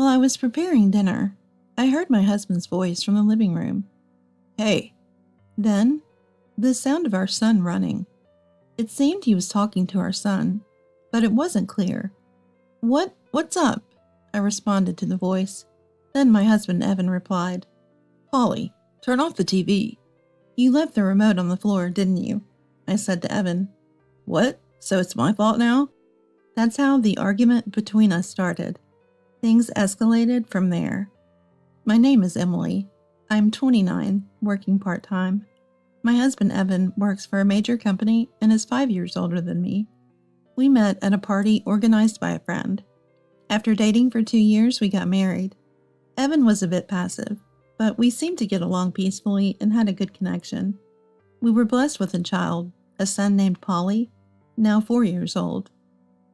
While I was preparing dinner, I heard my husband's voice from the living room. "Hey." Then, the sound of our son running. It seemed he was talking to our son, but it wasn't clear. What's up?" I responded to the voice. Then my husband Evan replied, "Polly, turn off the TV." "You left the remote on the floor, didn't you?" I said to Evan. "What? So it's my fault now?" That's how the argument between us started. Things escalated from there. My name is Emily. I'm 29, working part-time. My husband Evan works for a major company and is 5 years older than me. We met at a party organized by a friend. After dating for 2 years, we got married. Evan was a bit passive, but we seemed to get along peacefully and had a good connection. We were blessed with a child, a son named Polly, now 4 years old.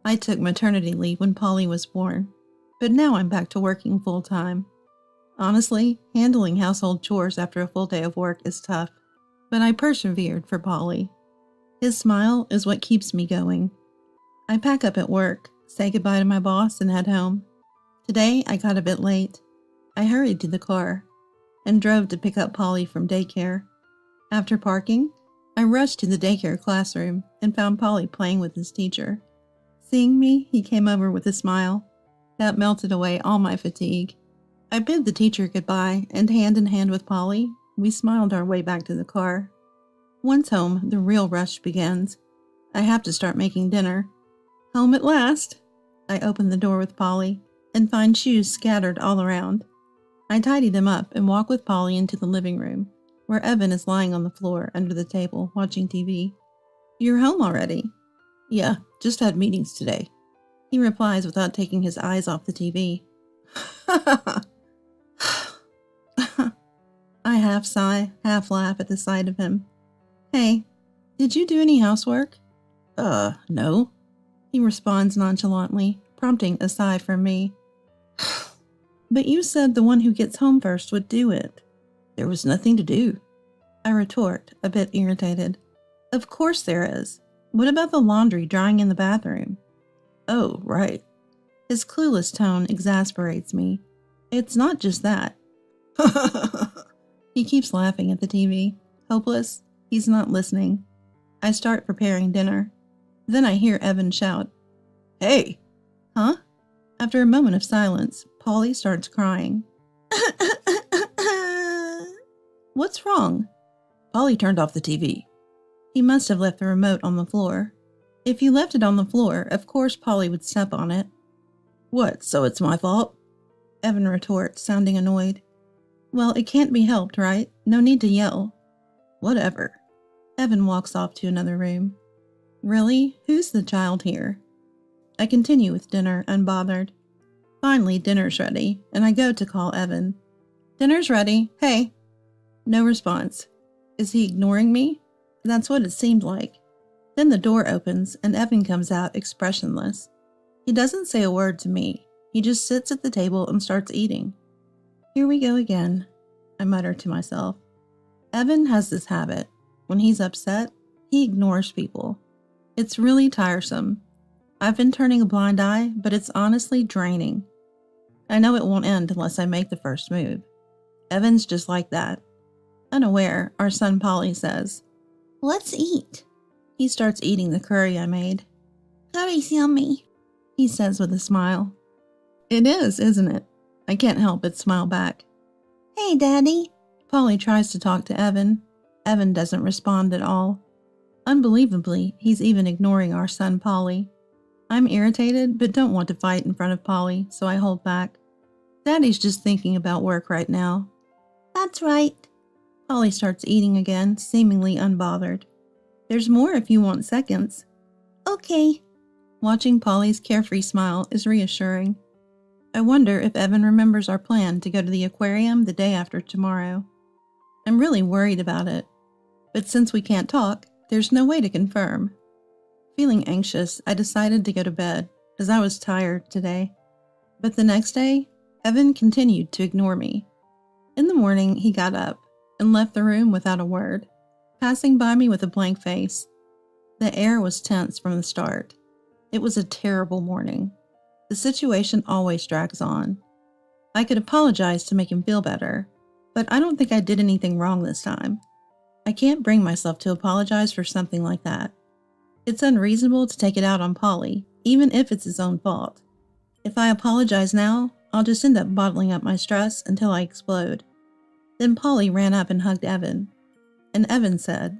I took maternity leave when Polly was born, but now I'm back to working full-time. Honestly, handling household chores after a full day of work is tough, but I persevered for Polly. His smile is what keeps me going. I pack up at work, say goodbye to my boss, and head home. Today, I got a bit late. I hurried to the car and drove to pick up Polly from daycare. After parking, I rushed to the daycare classroom and found Polly playing with his teacher. Seeing me, he came over with a smile. That melted away all my fatigue. I bid the teacher goodbye, and hand in hand with Polly, we smiled our way back to the car. Once home, the real rush begins. I have to start making dinner. Home at last! I open the door with Polly and find shoes scattered all around. I tidy them up and walk with Polly into the living room, where Evan is lying on the floor under the table watching TV. "You're home already?" "Yeah, just had meetings today," he replies without taking his eyes off the TV. I half sigh, half laugh at the sight of him. "Hey, did you do any housework?" No," he responds nonchalantly, prompting a sigh from me. "But you said the one who gets home first would do it." "There was nothing to do," I retort, a bit irritated. "Of course there is. What about the laundry drying in the bathroom?" "Oh, right." His clueless tone exasperates me. It's not just that. He keeps laughing at the TV. Hopeless, he's not listening. I start preparing dinner. Then I hear Evan shout, "Hey!" "Huh?" After a moment of silence, Polly starts crying. "What's wrong?" "Polly turned off the TV." He must have left the remote on the floor. If you left it on the floor, of course Polly would step on it. "What, so it's my fault?" Evan retorts, sounding annoyed. "Well, it can't be helped, right? No need to yell." "Whatever." Evan walks off to another room. Really? Who's the child here? I continue with dinner, unbothered. Finally, dinner's ready, and I go to call Evan. "Dinner's ready. Hey." No response. Is he ignoring me? That's what it seemed like. Then the door opens, and Evan comes out expressionless. He doesn't say a word to me. He just sits at the table and starts eating. "Here we go again," I mutter to myself. Evan has this habit. When he's upset, he ignores people. It's really tiresome. I've been turning a blind eye, but it's honestly draining. I know it won't end unless I make the first move. Evan's just like that. Unaware, our son Polly says, "Let's eat." He starts eating the curry I made. "Curry's yummy," he says with a smile. It is, isn't it? I can't help but smile back. "Hey, Daddy." Polly tries to talk to Evan. Evan doesn't respond at all. Unbelievably, he's even ignoring our son Polly. I'm irritated, but don't want to fight in front of Polly, so I hold back. Daddy's just thinking about work right now. "That's right." Polly starts eating again, seemingly unbothered. "There's more if you want seconds." "Okay." Watching Polly's carefree smile is reassuring. I wonder if Evan remembers our plan to go to the aquarium the day after tomorrow. I'm really worried about it, but since we can't talk, there's no way to confirm. Feeling anxious, I decided to go to bed, as I was tired today. But the next day, Evan continued to ignore me. In the morning, he got up and left the room without a word, passing by me with a blank face. The air was tense from the start. It was a terrible morning. The situation always drags on. I could apologize to make him feel better, but I don't think I did anything wrong this time. I can't bring myself to apologize for something like that. It's unreasonable to take it out on Polly, even if it's his own fault. If I apologize now, I'll just end up bottling up my stress until I explode. Then Polly ran up and hugged Evan. And Evan said,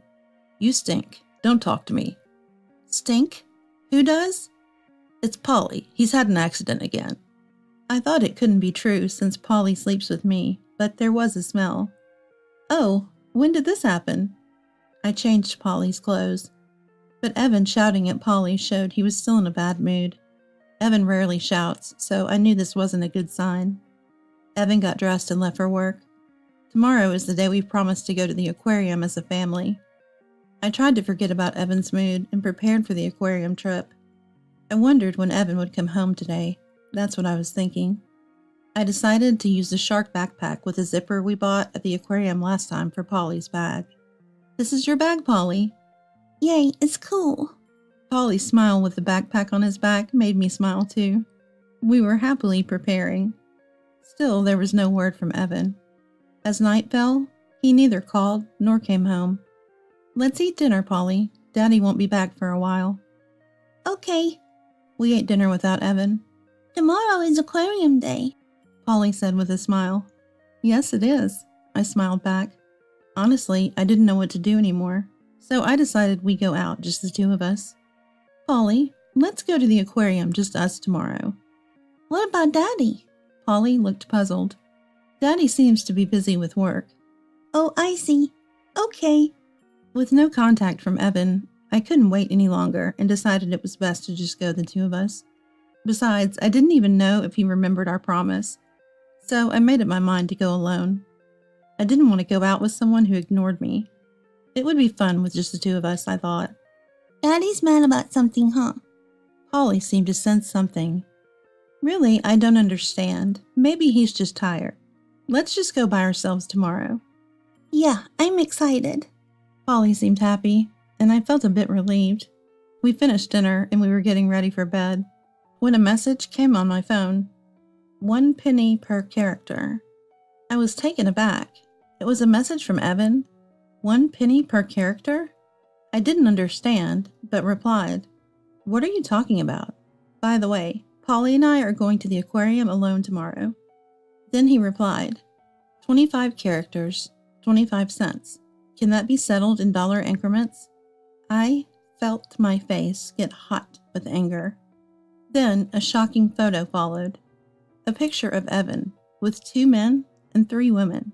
"You stink. Don't talk to me." Stink? Who does? It's Polly. He's had an accident again. I thought it couldn't be true since Polly sleeps with me, but there was a smell. Oh, when did this happen? I changed Polly's clothes. But Evan shouting at Polly showed he was still in a bad mood. Evan rarely shouts, so I knew this wasn't a good sign. Evan got dressed and left for work. Tomorrow is the day we promised to go to the aquarium as a family. I tried to forget about Evan's mood and prepared for the aquarium trip. I wondered when Evan would come home today. That's what I was thinking. I decided to use the shark backpack with a zipper we bought at the aquarium last time for Polly's bag. "This is your bag, Polly." "Yay, it's cool." Polly's smile with the backpack on his back made me smile too. We were happily preparing. Still, there was no word from Evan. As night fell, he neither called nor came home. "Let's eat dinner, Polly. Daddy won't be back for a while." "Okay." We ate dinner without Evan. "Tomorrow is aquarium day," Polly said with a smile. "Yes, it is," I smiled back. Honestly, I didn't know what to do anymore, so I decided we go out, just the two of us. "Polly, let's go to the aquarium, just us tomorrow." "What about Daddy?" Polly looked puzzled. "Daddy seems to be busy with work." "Oh, I see. Okay." With no contact from Evan, I couldn't wait any longer and decided it was best to just go the two of us. Besides, I didn't even know if he remembered our promise, so I made up my mind to go alone. I didn't want to go out with someone who ignored me. It would be fun with just the two of us, I thought. "Daddy's mad about something, huh?" Polly seemed to sense something. "Really, I don't understand. Maybe he's just tired. Let's just go by ourselves tomorrow." "Yeah, I'm excited." Polly seemed happy, and I felt a bit relieved. We finished dinner and we were getting ready for bed when a message came on my phone. 1 penny per character. I was taken aback. It was a message from Evan. 1 penny per character? I didn't understand, but replied, "What are you talking about? By the way, Polly and I are going to the aquarium alone tomorrow." Then he replied, 25 characters, 25 cents. Can that be settled in dollar increments? I felt my face get hot with anger. Then a shocking photo followed. A picture of Evan with 2 men and 3 women.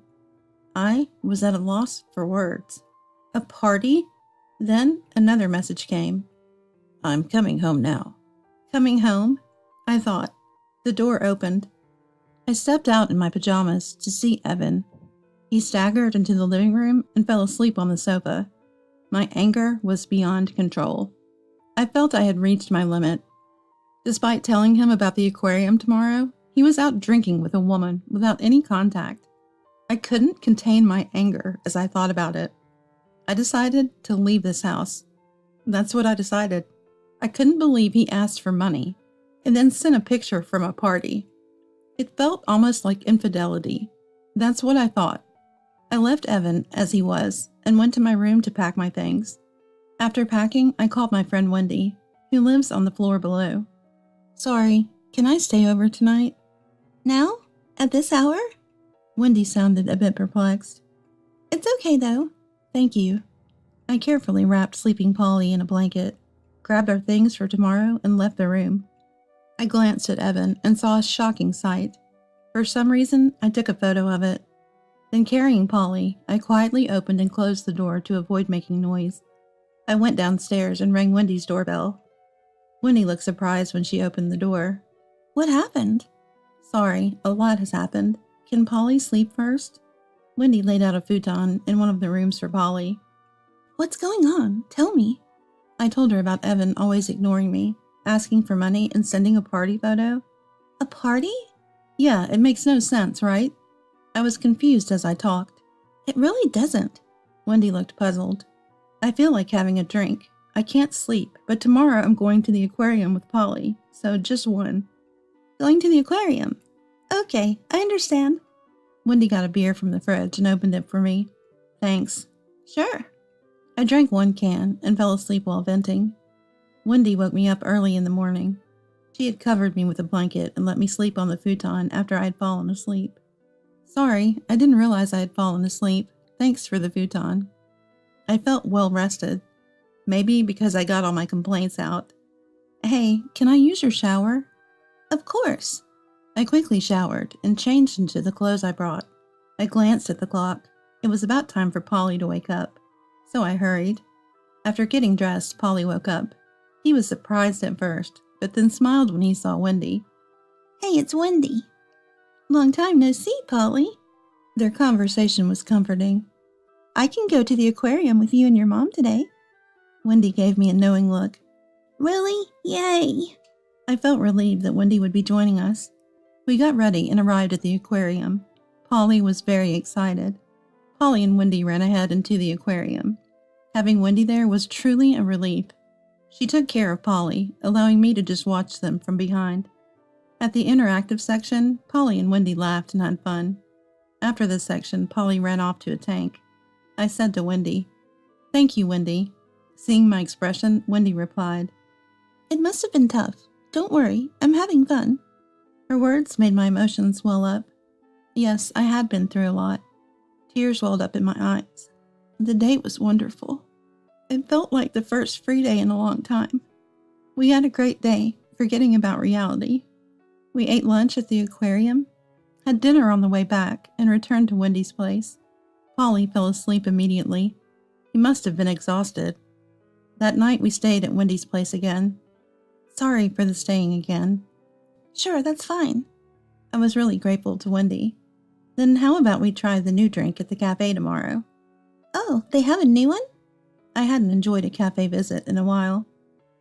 I was at a loss for words. A party? Then another message came. "I'm coming home now." Coming home? I thought. The door opened. I stepped out in my pajamas to see Evan. He staggered into the living room and fell asleep on the sofa. My anger was beyond control. I felt I had reached my limit. Despite telling him about the aquarium tomorrow, he was out drinking with a woman without any contact. I couldn't contain my anger as I thought about it. I decided to leave this house. That's what I decided. I couldn't believe he asked for money and then sent a picture from a party. It felt almost like infidelity. That's what I thought. I left Evan as he was and went to my room to pack my things. After packing, I called my friend Wendy, who lives on the floor below. "Sorry, can I stay over tonight?" "Now? At this hour?" Wendy sounded a bit perplexed. "It's okay though." "Thank you." I carefully wrapped sleeping Polly in a blanket, grabbed our things for tomorrow, and left the room. I glanced at Evan and saw a shocking sight. For some reason, I took a photo of it. Then carrying Polly, I quietly opened and closed the door to avoid making noise. I went downstairs and rang Wendy's doorbell. Wendy looked surprised when she opened the door. "What happened?" "Sorry, a lot has happened. Can Polly sleep first?" Wendy laid out a futon in one of the rooms for Polly. "What's going on? Tell me." I told her about Evan always ignoring me, asking for money and sending a party photo. "A party?" "Yeah, it makes no sense, right?" I was confused as I talked. "It really doesn't." Wendy looked puzzled. "I feel like having a drink. I can't sleep, but tomorrow I'm going to the aquarium with Polly, so just one." "Going to the aquarium?" Okay, I understand. Wendy got a beer from the fridge and opened it for me. Thanks. Sure. I drank one can and fell asleep while venting. Wendy woke me up early in the morning. She had covered me with a blanket and let me sleep on the futon after I had fallen asleep. Sorry, I didn't realize I had fallen asleep. Thanks for the futon. I felt well rested. Maybe because I got all my complaints out. Hey, can I use your shower? Of course. I quickly showered and changed into the clothes I brought. I glanced at the clock. It was about time for Polly to wake up, so I hurried. After getting dressed, Polly woke up. He was surprised at first, but then smiled when he saw Wendy. Hey, it's Wendy. Long time no see, Polly. Their conversation was comforting. I can go to the aquarium with you and your mom today. Wendy gave me a knowing look. Really? Yay! I felt relieved that Wendy would be joining us. We got ready and arrived at the aquarium. Polly was very excited. Polly and Wendy ran ahead into the aquarium. Having Wendy there was truly a relief. She took care of Polly, allowing me to just watch them from behind. At the interactive section, Polly and Wendy laughed and had fun. After this section, Polly ran off to a tank. I said to Wendy, "Thank you, Wendy." Seeing my expression, Wendy replied, "It must have been tough. Don't worry, I'm having fun." Her words made my emotions swell up. Yes, I had been through a lot. Tears welled up in my eyes. The date was wonderful. It felt like the first free day in a long time. We had a great day, forgetting about reality. We ate lunch at the aquarium, had dinner on the way back, and returned to Wendy's place. Polly fell asleep immediately. He must have been exhausted. That night we stayed at Wendy's place again. Sorry for the staying again. Sure, that's fine. I was really grateful to Wendy. Then how about we try the new drink at the cafe tomorrow? Oh, they have a new one? I hadn't enjoyed a cafe visit in a while.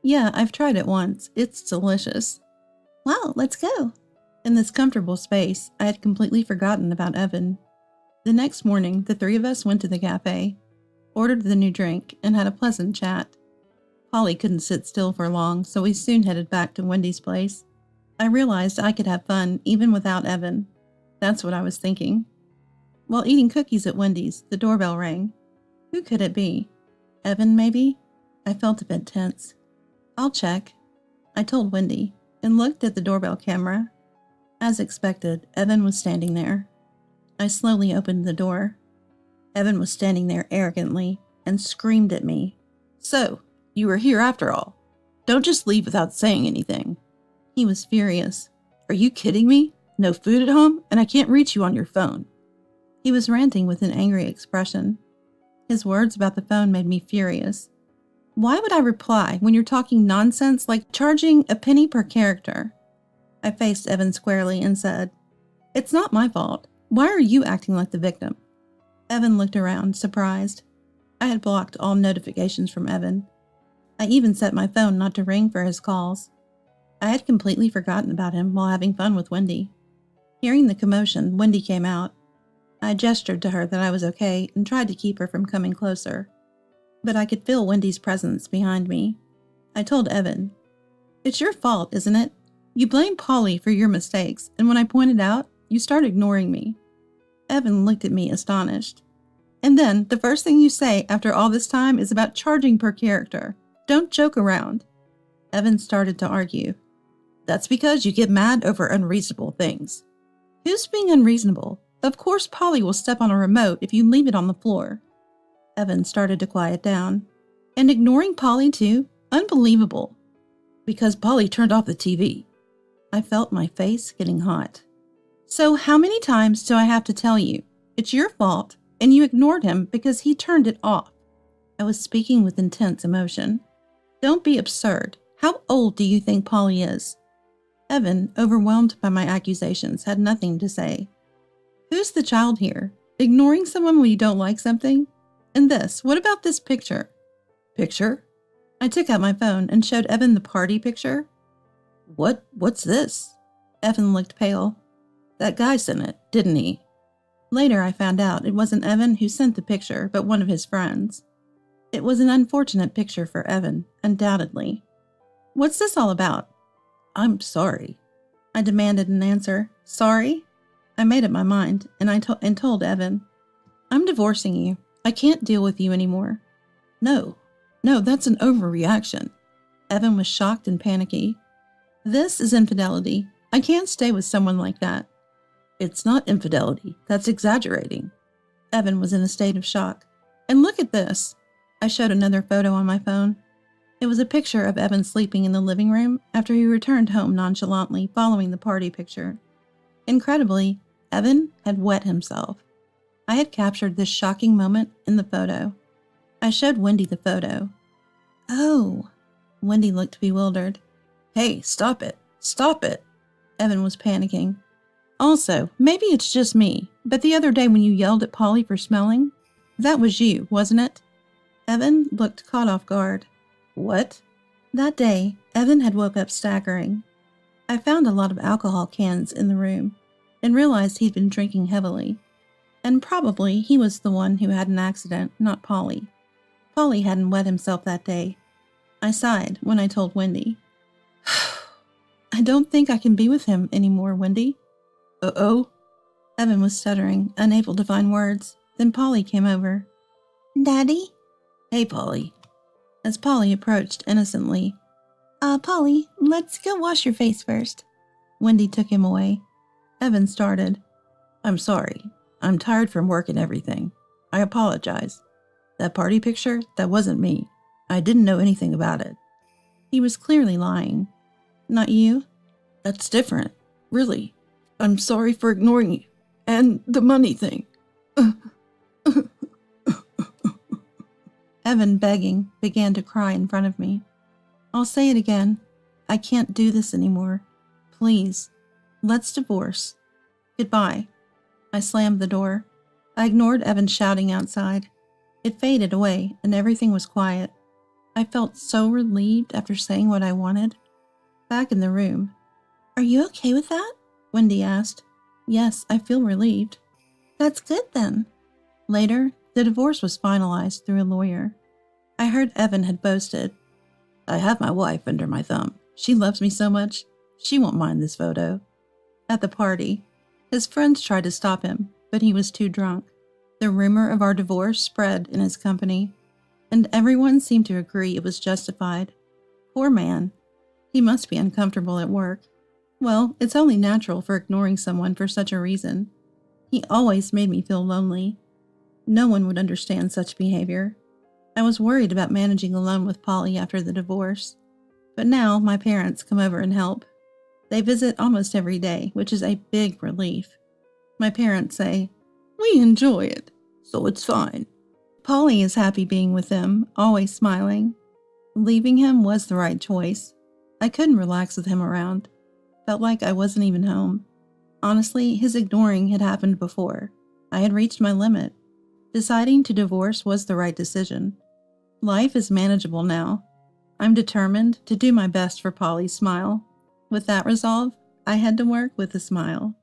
Yeah, I've tried it once. It's delicious. Wow, let's go. In this comfortable space, I had completely forgotten about Evan. The next morning, the three of us went to the cafe, ordered the new drink, and had a pleasant chat. Polly couldn't sit still for long, so we soon headed back to Wendy's place. I realized I could have fun even without Evan. That's what I was thinking. While eating cookies at Wendy's, the doorbell rang. Who could it be? Evan, maybe? I felt a bit tense. I'll check. I told Wendy, and looked at the doorbell camera. As expected, Evan was standing there. I slowly opened the door. Evan was standing there arrogantly and screamed at me. So, you were here after all. Don't just leave without saying anything. He was furious. Are you kidding me? No food at home, and I can't reach you on your phone. He was ranting with an angry expression. His words about the phone made me furious. Why would I reply when you're talking nonsense like charging a penny per character? I faced Evan squarely and said, It's not my fault. Why are you acting like the victim? Evan looked around, surprised. I had blocked all notifications from Evan. I even set my phone not to ring for his calls. I had completely forgotten about him while having fun with Wendy. Hearing the commotion, Wendy came out. I gestured to her that I was okay and tried to keep her from coming closer. But I could feel Wendy's presence behind me. I told Evan, It's your fault, isn't it? You blame Polly for your mistakes, and when I pointed out, you start ignoring me. Evan looked at me astonished. And then, the first thing you say after all this time is about charging per character. Don't joke around. Evan started to argue. That's because you get mad over unreasonable things. Who's being unreasonable? Of course Polly will step on a remote if you leave it on the floor. Evan started to quiet down. And ignoring Polly too? Unbelievable. Because Polly turned off the TV. I felt my face getting hot. So how many times do I have to tell you? It's your fault, and you ignored him because he turned it off. I was speaking with intense emotion. Don't be absurd. How old do you think Polly is? Evan, overwhelmed by my accusations, had nothing to say. Who's the child here? Ignoring someone when you don't like something? And this, what about this picture? Picture? I took out my phone and showed Evan the party picture. What's this? Evan looked pale. That guy sent it, didn't he? Later I found out it wasn't Evan who sent the picture, but one of his friends. It was an unfortunate picture for Evan, undoubtedly. What's this all about? I'm sorry. I demanded an answer. Sorry? I made up my mind, and I told Evan, I'm divorcing you. I can't deal with you anymore. No, that's an overreaction. Evan was shocked and panicky. This is infidelity. I can't stay with someone like that. It's not infidelity. That's exaggerating. Evan was in a state of shock. And look at this. I showed another photo on my phone. It was a picture of Evan sleeping in the living room after he returned home nonchalantly following the party picture. Incredibly, Evan had wet himself. I had captured this shocking moment in the photo. I showed Wendy the photo. Oh, Wendy looked bewildered. Hey, stop it. Stop it. Evan was panicking. Also, maybe it's just me, but the other day when you yelled at Polly for smelling, that was you, wasn't it? Evan looked caught off guard. What? That day, Evan had woke up staggering. I found a lot of alcohol cans in the room and realized he'd been drinking heavily. And probably he was the one who had an accident, not Polly. Polly hadn't wet himself that day. I sighed when I told Wendy. I don't think I can be with him anymore, Wendy. Uh-oh? Evan was stuttering, unable to find words. Then Polly came over. Daddy? Hey, Polly. As Polly approached innocently. Polly, let's go wash your face first. Wendy took him away. Evan started. I'm sorry. I'm tired from work and everything. I apologize. That party picture, that wasn't me. I didn't know anything about it. He was clearly lying. Not you? That's different. Really. I'm sorry for ignoring you. And the money thing. Evan, begging, began to cry in front of me. I'll say it again. I can't do this anymore. Please. Let's divorce. Goodbye. I slammed the door. I ignored Evan shouting outside. It faded away, and everything was quiet. I felt so relieved after saying what I wanted. Back in the room. Are you okay with that? Wendy asked. Yes, I feel relieved. That's good then. Later, the divorce was finalized through a lawyer. I heard Evan had boasted. I have my wife under my thumb. She loves me so much. She won't mind this photo. At the party, his friends tried to stop him, but he was too drunk. The rumor of our divorce spread in his company, and everyone seemed to agree it was justified. Poor man. He must be uncomfortable at work. Well, it's only natural for ignoring someone for such a reason. He always made me feel lonely. No one would understand such behavior. I was worried about managing alone with Polly after the divorce. But now my parents come over and help. They visit almost every day, which is a big relief. My parents say, we enjoy it, so it's fine. Polly is happy being with them, always smiling. Leaving him was the right choice. I couldn't relax with him around. Felt like I wasn't even home. Honestly, his ignoring had happened before. I had reached my limit. Deciding to divorce was the right decision. Life is manageable now. I'm determined to do my best for Polly's smile. With that resolve, I head to work with a smile.